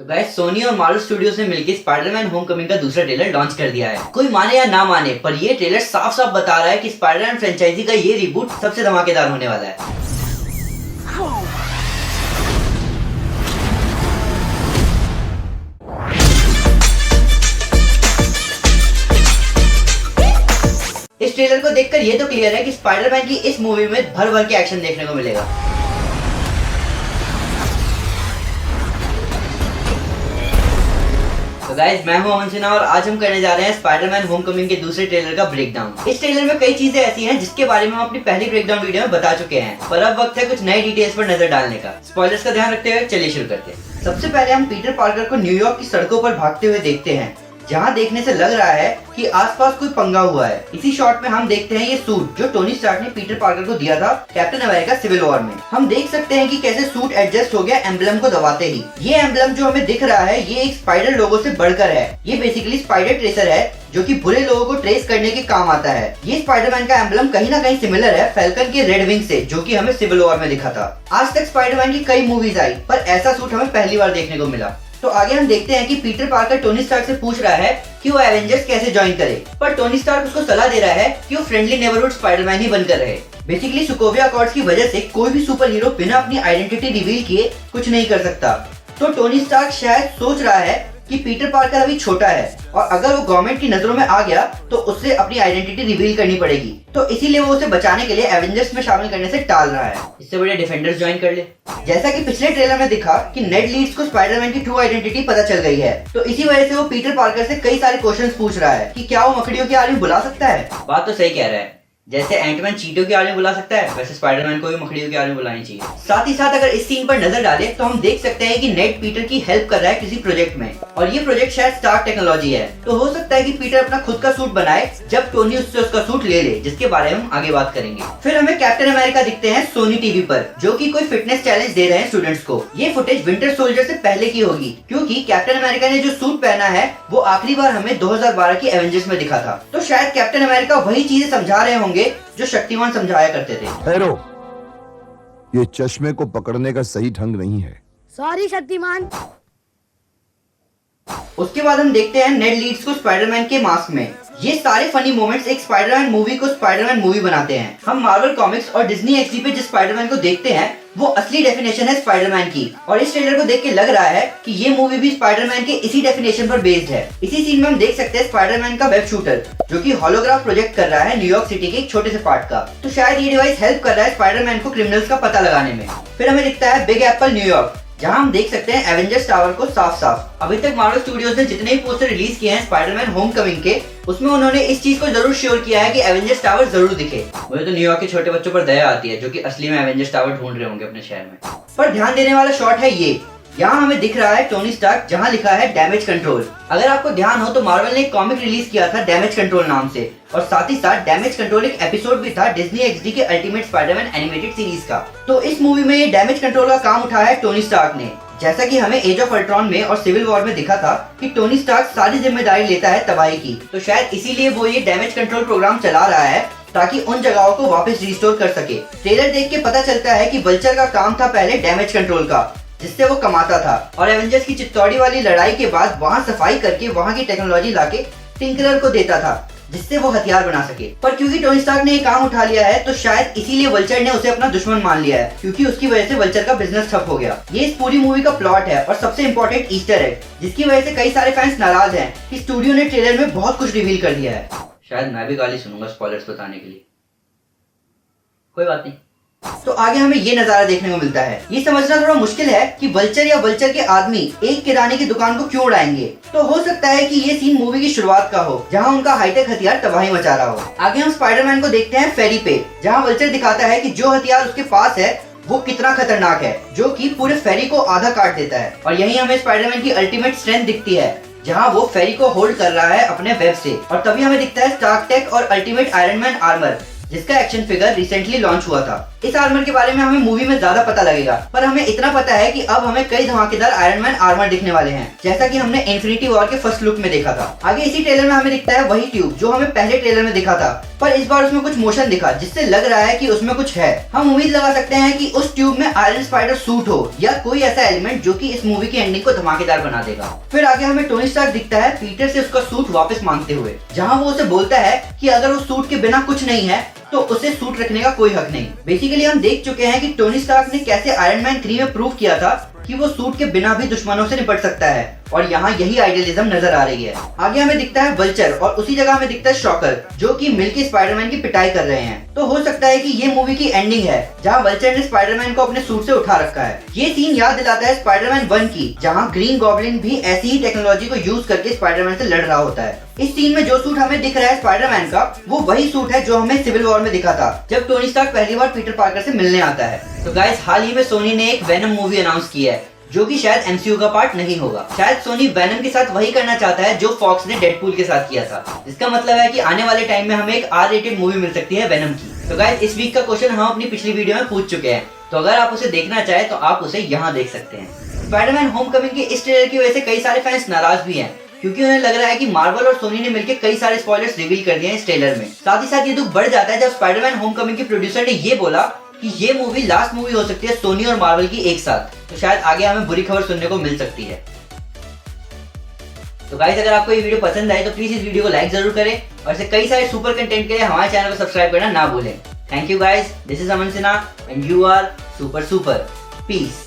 Guys Soni और Marvel studios ने मिलकर स्पाइडरमैन होमकमिंग का दूसरा ट्रेलर लॉन्च कर दिया है। कोई माने या ना माने पर ये ट्रेलर साफ साफ बता रहा है कि स्पाइडरमैन फ्रेंचाइजी का ये रिबूट सबसे धमाकेदार होने वाला है। इस ट्रेलर को देखकर ये तो क्लियर है कि स्पाइडरमैन की इस मूवी में भर भर के एक्शन देखने को मिलेगा। तो गाइस मैं हूं अमन सिन्हा और आज हम करने जा रहे हैं स्पाइडरमैन होमकमिंग के दूसरे ट्रेलर का ब्रेकडाउन। इस ट्रेलर में कई चीजें ऐसी हैं जिसके बारे में हम अपनी पहली ब्रेकडाउन वीडियो में बता चुके हैं, पर अब वक्त है कुछ नई डिटेल्स पर नजर डालने का। स्पॉयलर्स का ध्यान रखते हुए चलिए शुरू करते हैं। सबसे पहले हम पीटर पार्कर को न्यूयॉर्क की सड़कों पर भागते हुए देखते हैं, जहाँ देखने से लग रहा है कि आसपास कोई पंगा हुआ है। इसी शॉट में हम देखते हैं ये सूट जो टोनी स्टार्क ने पीटर पार्कर को दिया था कैप्टन अमेरिका सिविल वॉर में। हम देख सकते हैं कि कैसे सूट एडजस्ट हो गया एम्बलम को दबाते ही। ये एम्बलम जो हमें दिख रहा है ये एक स्पाइडर लोगो से बढ़कर है। ये बेसिकली स्पाइडर ट्रेसर है जो कि बुरे लोगों को ट्रेस करने के काम आता है। ये स्पाइडरमैन का एम्बलम कहीं ना कहीं सिमिलर है फैल्कन के रेड विंग से, जो कि हमें सिविल वॉर में दिखा था। आज तक स्पाइडरमैन की कई मूवीज आई पर ऐसा सूट हमें पहली बार देखने को मिला। तो आगे हम देखते हैं कि पीटर पार्कर टोनी स्टार्क से पूछ रहा है कि वो एवेंजर्स कैसे ज्वाइन करे, पर टोनी स्टार्क उसको सलाह दे रहा है कि वो फ्रेंडली नेबरहुड स्पाइडरमैन ही बनकर रहे। बेसिकली सोकोविया अकॉर्ड्स की वजह से कोई भी सुपर हीरो बिना अपनी आइडेंटिटी रिवील किए कुछ नहीं कर सकता। तो टोनी स्टार्क शायद सोच रहा है कि पीटर पार्कर अभी छोटा है और अगर वो गवर्नमेंट की नजरों में आ गया तो उससे अपनी आइडेंटिटी रिवील करनी पड़ेगी, तो इसीलिए वो उसे बचाने के लिए एवेंजर्स में शामिल करने से टाल रहा है। इससे बढ़िया डिफेंडर्स ज्वाइन कर ले। जैसा कि पिछले ट्रेलर में दिखा कि नेड लीड्स को स्पाइडरमैन की ट्रू आइडेंटिटी पता चल गई है, तो इसी वजह से वो पीटर पार्कर से कई सारे क्वेश्चंस पूछ रहा है कि क्या वो मकड़ियों की आर्मी बुला सकता है। बात तो सही कह रहा है, जैसे एंटमैन चींटियों की आर्मी बुला सकता है वैसे स्पाइडरमैन को भी मकड़ियों की आर्मी बुलानी चाहिए। साथ ही साथ अगर इस सीन पर नजर डालें तो हम देख सकते हैं कि नेड पीटर की हेल्प कर रहा है किसी प्रोजेक्ट में, और ये प्रोजेक्ट शायद स्टार्क टेक्नोलॉजी है। तो हो सकता है कि पीटर अपना खुद का सूट बनाए जब टोनी उससे उसका सूट ले ले, जिसके बारे में हम आगे बात करेंगे। फिर हमें कैप्टन अमेरिका दिखते हैं सोनी टीवी पर, जो कि कोई फिटनेस चैलेंज दे रहे हैं स्टूडेंट्स को। ये फुटेज विंटर सोल्जर से पहले की होगी, क्योंकि कैप्टन अमेरिका ने जो सूट पहना है वो आखिरी बार हमें 2012 की एवेंजर्स में दिखा था। तो शायद कैप्टन अमेरिका वही चीजें समझा रहे होंगे जो शक्तिमान समझाया करते थे। हेरो, ये चश्मे को पकड़ने का सही ढंग नहीं है। सॉरी शक्तिमान। उसके बाद हम देखते हैं नेड लीड्स को स्पाइडरमैन के मास्क में। ये सारे फनी मोमेंट्स एक स्पाइडरमैन मूवी को स्पाइडरमैन मूवी बनाते हैं। हम मार्वल कॉमिक्स और डिज्नी एक्सडी पे जिस स्पाइडरमैन को देखते हैं वो असली डेफिनेशन है स्पाइडरमैन की, और इस ट्रेलर को देख के लग रहा है कि ये मूवी भी स्पाइडरमैन के इसी डेफिनेशन पर बेस्ड है। इसी सीन में हम देख सकते हैं स्पाइडरमैन का वेब शूटर जो कि होलोग्राफ प्रोजेक्ट कर रहा है न्यूयॉर्क सिटी के एक छोटे से पार्ट का। तो शायद ये डिवाइस हेल्प कर रहा है स्पाइडरमैन को क्रिमिनल्स का पता लगाने में। फिर हमें दिखता है बिग एप्पल न्यूयॉर्क, जहां हम देख सकते हैं एवेंजर्स टावर को साफ साफ। अभी तक मार्वल स्टूडियोज ने जितने भी पोस्टर रिलीज किए हैं स्पाइडरमैन होमकमिंग के, उसमें उन्होंने इस चीज को जरूर श्योर किया है कि एवेंजर्स टावर जरूर दिखे। मुझे तो न्यूयॉर्क के छोटे बच्चों पर दया आती है जो कि असली में एवेंजर्स टावर ढूंढ रहे होंगे अपने शहर में। पर ध्यान देने वाला शॉट है ये, यहाँ हमें दिख रहा है टोनी स्टार्क जहाँ लिखा है डैमेज कंट्रोल। अगर आपको ध्यान हो तो मार्वल ने एक कॉमिक रिलीज किया था डैमेज कंट्रोल नाम से, और साथ ही साथ डैमेज कंट्रोल एक एपिसोड भी था डिज्नी एक्सडी के अल्टीमेट स्पाइडरमैन एनिमेटेड सीरीज का। तो इस मूवी में ये डैमेज कंट्रोल का काम उठाया है टोनी स्टार्क ने। जैसा कि हमें एज ऑफ अल्ट्रॉन में और सिविल वॉर में दिखा था कि टोनी स्टार्क सारी जिम्मेदारी लेता है तबाही की, तो शायद इसीलिए वो ये डैमेज कंट्रोल प्रोग्राम चला रहा है ताकि उन जगहों को वापस रिस्टोर कर सके। ट्रेलर देख के पता चलता है कि वल्चर का काम था पहले डैमेज कंट्रोल का, जिससे वो कमाता था, और एवेंजर्स की चित्तौड़ी वाली लड़ाई के बाद वहाँ सफाई करके वहाँ की टेक्नोलॉजी लाके टिंकरर को देता था जिससे वो हथियार बना सके। पर क्योंकि टोनी स्टार्क ने ये काम उठा लिया है तो शायद इसीलिए वल्चर ने उसे अपना दुश्मन मान लिया है, क्योंकि उसकी वजह से वल्चर का बिजनेस ठप हो गया। ये इस पूरी मूवी का प्लॉट है और सबसे इम्पोर्टेंट ईस्टर एग, जिसकी वजह से कई सारे फैंस नाराज हैं कि स्टूडियो ने ट्रेलर में बहुत कुछ रिवील कर दिया है। शायद मैं भी गाली सुनूंगा स्पॉयलर्स बताने के लिए, कोई बात नहीं। तो आगे हमें ये नजारा देखने को मिलता है। ये समझना थोड़ा मुश्किल है कि वल्चर या वल्चर के आदमी एक किराने की दुकान को क्यों उड़ाएंगे। तो हो सकता है कि ये सीन मूवी की शुरुआत का हो, जहां उनका हाईटेक हथियार तबाही मचा रहा हो। आगे हम स्पाइडरमैन को देखते हैं फेरी पे, जहां वल्चर दिखाता है कि जो हथियार उसके पास है वो कितना खतरनाक है, जो कि पूरे फेरी को आधा काट देता है। और यही हमें स्पाइडरमैन की अल्टीमेट स्ट्रेंथ दिखती है, जहां वो फेरी को होल्ड कर रहा है अपने वेब से। और तभी हमें दिखता है स्टार्क टेक और अल्टीमेट आयरन मैन आर्मर, जिसका एक्शन फिगर रिसेंटली लॉन्च हुआ था। इस आर्मर के बारे में हमें मूवी में ज्यादा पता लगेगा, पर हमें इतना पता है कि अब हमें कई धमाकेदार आयरन मैन आर्मर दिखने वाले हैं, जैसा कि हमने इन्फिनिटी वॉर के फर्स्ट लुक में देखा था। आगे इसी ट्रेलर में हमें दिखता है वही ट्यूब जो हमें पहले ट्रेलर में दिखा था, पर इस बार उसमें कुछ मोशन दिखा जिससे लग रहा है कि उसमें कुछ है। हम उम्मीद लगा सकते हैं कि उस ट्यूब में आयरन स्पाइडर सूट हो या कोई ऐसा एलिमेंट जो कि इस मूवी की एंडिंग को धमाकेदार बना देगा। फिर आगे हमें टोनी स्टार्क दिखता है पीटर से उसका सूट वापस मांगते हुए, जहाँ वो उसे बोलता है कि अगर उस सूट के बिना कुछ नहीं है तो उसे सूट रखने का कोई हक नहीं। बेसिकली हम देख चुके हैं कि टोनी स्टार्क ने कैसे आयरन मैन 3 में प्रूव किया था कि वो सूट के बिना भी दुश्मनों से निपट सकता है, और यहाँ यही आइडियलिज्म नजर आ रही है। आगे हमें दिखता है वल्चर और उसी जगह हमें दिखता है शॉकर जो कि मिलकर स्पाइडरमैन की पिटाई कर रहे हैं। तो हो सकता है कि ये मूवी की एंडिंग है जहाँ वल्चर ने स्पाइडरमैन को अपने सूट से उठा रखा है। ये सीन याद दिलाता है स्पाइडरमैन 1 की, जहाँ ग्रीन गॉब्लिन भी ऐसी ही टेक्नोलॉजी को यूज करके स्पाइडरमैन से लड़ रहा होता है। इस सीन में जो सूट हमें दिख रहा है स्पाइडरमैन का, वो वही सूट है जो हमें सिविल वॉर में दिखा था जब टोनी स्टार्क पहली बार पीटर पार्कर से मिलने आता है। तो गाइस, हाल ही में सोनी ने एक वेनम मूवी अनाउंस की है जो कि शायद एमसीयू का पार्ट नहीं होगा। शायद सोनी वेनम के साथ वही करना चाहता है जो फॉक्स ने डेडपूल के साथ किया था। इसका मतलब है कि आने वाले टाइम में हमें एक आर रेटेड मूवी मिल सकती है वेनम की। तो गाइस, इस वीक का क्वेश्चन हम अपनी पिछली वीडियो में पूछ चुके हैं, तो अगर आप उसे देखना चाहे तो आप उसे यहाँ देख सकते हैं। स्पाइडरमैन होमकमिंग के इस ट्रेलर की वजह से कई सारे फैंस नाराज भी हैं, क्योंकि उन्हें लग रहा है कि मार्वल और सोनी ने मिलकर कई सारे स्पॉयलर्स रिवील कर दिए हैं इस ट्रेलर में। साथ ही साथ ये दुख बढ़ जाता है जब स्पाइडरमैन होमकमिंग के प्रोड्यूसर ने ये बोला कि ये मूवी लास्ट मूवी हो सकती है सोनी और मार्वल की एक साथ, तो शायद आगे हमें बुरी खबर सुनने को मिल सकती है। तो गाइस, अगर आपको ये वीडियो पसंद आए तो प्लीज इस वीडियो को लाइक जरूर करें और ऐसे कई सारे सुपर कंटेंट के लिए हमारे चैनल को सब्सक्राइब करना ना भूलें। Thank you guys, this is Aman Sinha and you are super super. Piece.